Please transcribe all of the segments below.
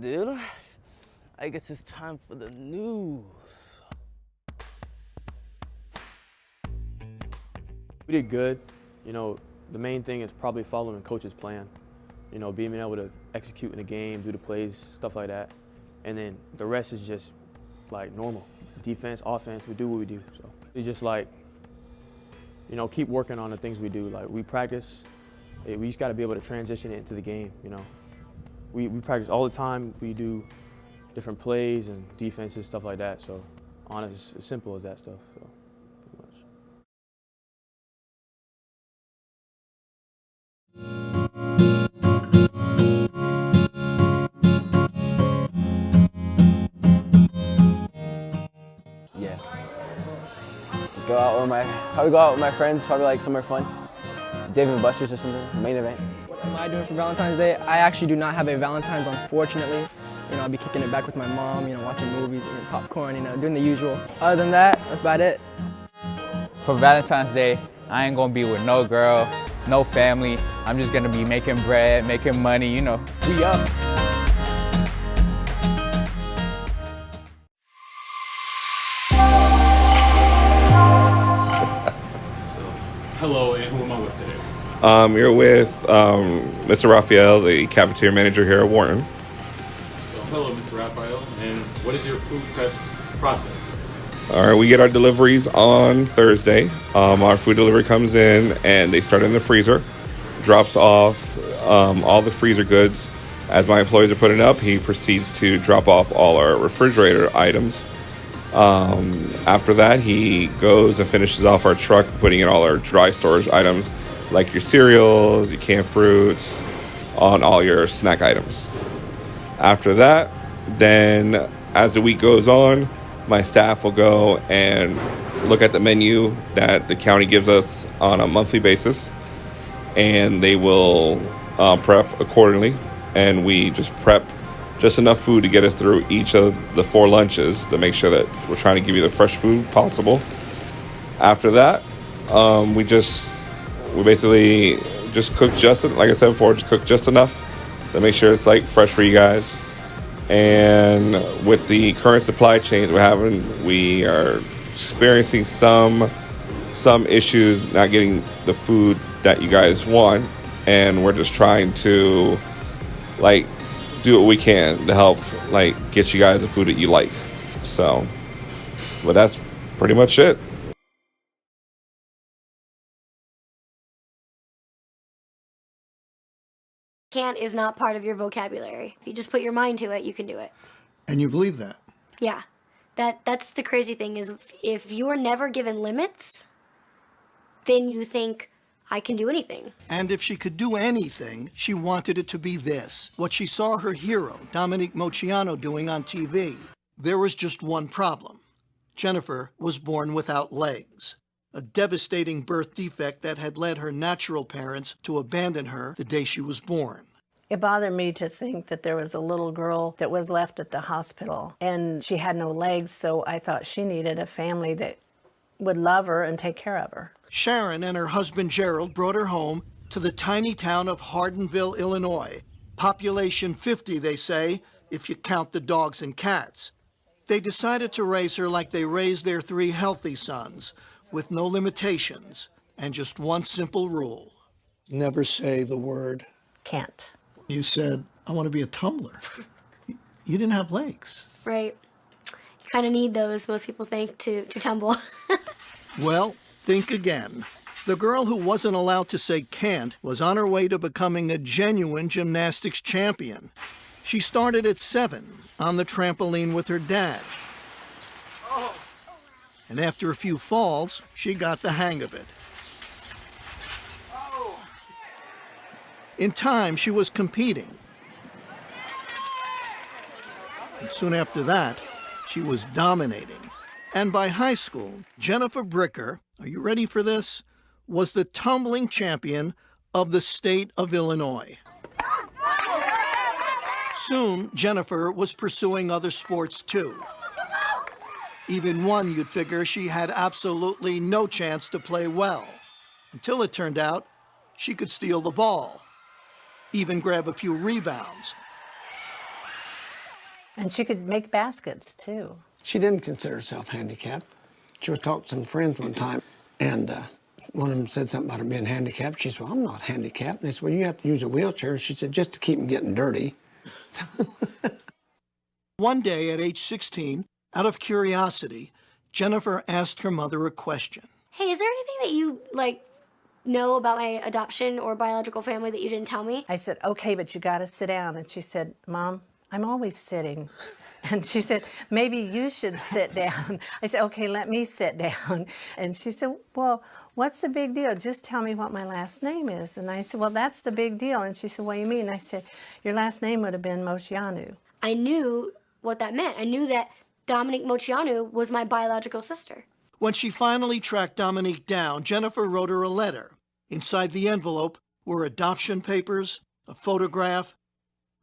Dude, I guess it's time for the news. We did good. You know, the main thing is probably following coach's plan. You know, being able to execute in the game, do the plays, stuff like that. And then the rest is just like normal. Defense, offense, we do what we do. So we just like, you know, keep working on the things we do. Like we practice, we just gotta be able to transition it into the game, you know. We practice all the time. We do different plays and defenses, stuff like that. So honestly, it's as simple as that stuff. So pretty much. Yeah. Probably go out with my friends, probably like somewhere fun. Dave and Buster's or something, main event. What am I doing for Valentine's Day? I actually do not have a Valentine's, unfortunately. You know, I'll be kicking it back with my mom, you know, watching movies, eating popcorn, you know, doing the usual. Other than that, that's about it. For Valentine's Day, I ain't gonna be with no girl, no family. I'm just gonna be making bread, making money, you know. We up. Hello, and who am I with today? You're with Mr. Raphael, the cafeteria manager here at Wharton. So, hello, Mr. Raphael, and what is your food prep process? All right, we get our deliveries on Thursday. Our food delivery comes in, and they start in the freezer, drops off all the freezer goods. As my employees are putting up, he proceeds to drop off all our refrigerator items. After that, he goes and finishes off our truck, putting in all our dry storage items, like your cereals, your canned fruits, on all your snack items. After that, then as the week goes on, my staff will go and look at the menu that the county gives us on a monthly basis, and they will prep accordingly, and we just prep just enough food to get us through each of the 4 lunches to make sure that we're trying to give you the fresh food possible. After that, we basically just cook just, like I said before, just cook just enough to make sure it's like fresh for you guys. And with the current supply chains we're having, we are experiencing some issues not getting the food that you guys want, and we're just trying to like do what we can to help like get you guys the food that you like. So, but that's pretty much it. Can't is not part of your vocabulary. If you just put your mind to it, you can do it. And you believe that? Yeah. That's the crazy thing is if you're never given limits, then you think, I can do anything. And if she could do anything, she wanted it to be this. What she saw her hero, Dominique Moceanu, doing on TV. There was just one problem. Jennifer was born without legs. A devastating birth defect that had led her natural parents to abandon her the day she was born. It bothered me to think that there was a little girl that was left at the hospital and she had no legs, so I thought she needed a family that would love her and take care of her. Sharon and her husband Gerald brought her home to the tiny town of Hardinville, Illinois. Population 50, they say, if you count the dogs and cats. They decided to raise her like they raised their 3 healthy sons, with no limitations and just one simple rule. Never say the word Can't. You said, I want to be a tumbler. You didn't have legs. Right. You kind of need those, most people think, to tumble. Well, think again. The girl who wasn't allowed to say can't was on her way to becoming a genuine gymnastics champion. She started at 7 on the trampoline with her dad. And after a few falls, she got the hang of it. In time, she was competing. And soon after that, she was dominating. And by high school, Jennifer Bricker, are you ready for this, was the tumbling champion of the state of Illinois. Soon, Jennifer was pursuing other sports too. Even one you'd figure she had absolutely no chance to play well, until it turned out she could steal the ball, even grab a few rebounds. And she could make baskets too. She didn't consider herself handicapped. She was talking to some friends one time, and one of them said something about her being handicapped. She said, well, I'm not handicapped. And they said, well, you have to use a wheelchair. She said, just to keep them getting dirty. One day at age 16, out of curiosity, Jennifer asked her mother a question. Hey, is there anything that you, know about my adoption or biological family that you didn't tell me? I said, okay, but you got to sit down. And she said, Mom, I'm always sitting. And she said, maybe you should sit down. I said, okay, let me sit down. And she said, well, what's the big deal? Just tell me what my last name is. And I said, well, that's the big deal. And she said, what do you mean? And I said, your last name would have been Moceanu. I knew what that meant. I knew that Dominique Moceanu was my biological sister. When she finally tracked Dominique down, Jennifer wrote her a letter. Inside the envelope were adoption papers, a photograph,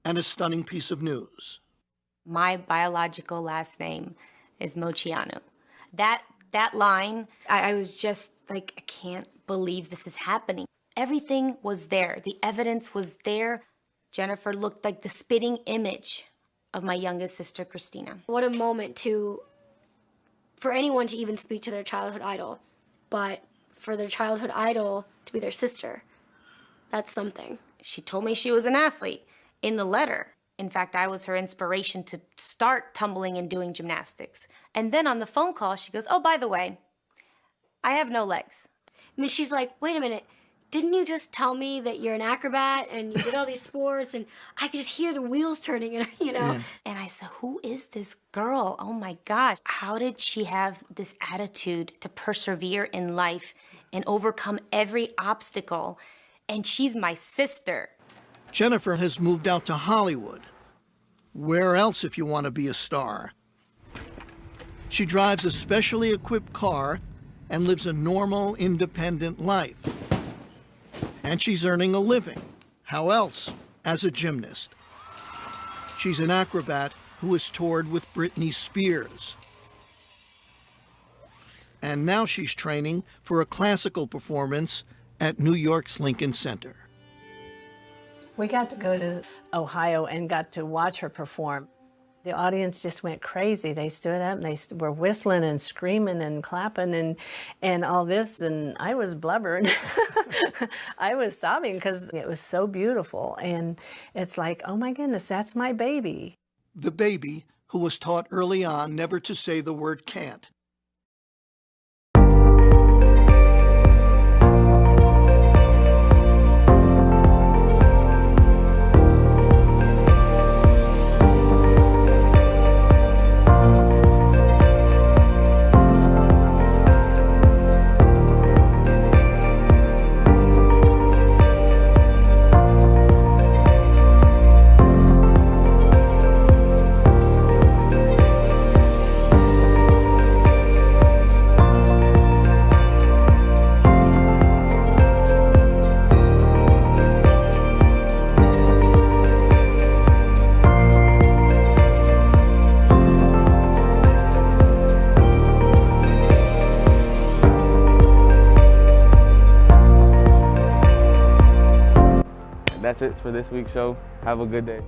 and a stunning piece of news. My biological last name is Moceanu. That line, I was just like, I can't believe this is happening. Everything was there. The evidence was there. Jennifer looked like the spitting image of my youngest sister, Christina. What a moment for anyone to even speak to their childhood idol, but for their childhood idol to be their sister, that's something. She told me she was an athlete in the letter. In fact, I was her inspiration to start tumbling and doing gymnastics. And then on the phone call, she goes, oh, by the way, I have no legs. I mean, she's like, wait a minute, didn't you just tell me that you're an acrobat and you did all these sports? And I could just hear the wheels turning, and Yeah. And I said, who is this girl? Oh my gosh. How did she have this attitude to persevere in life and overcome every obstacle? And she's my sister. Jennifer has moved out to Hollywood. Where else if you want to be a star? She drives a specially equipped car and lives a normal, independent life. And she's earning a living. How else? As a gymnast. She's an acrobat who has toured with Britney Spears. And now she's training for a classical performance at New York's Lincoln Center. We got to go to Ohio and got to watch her perform. The audience just went crazy. They stood up and they were whistling and screaming and clapping and all this, and I was blubbering. I was sobbing because it was so beautiful, and it's like, oh my goodness, that's my baby. The baby who was taught early on never to say the word can't. That's it for this week's show. Have a good day.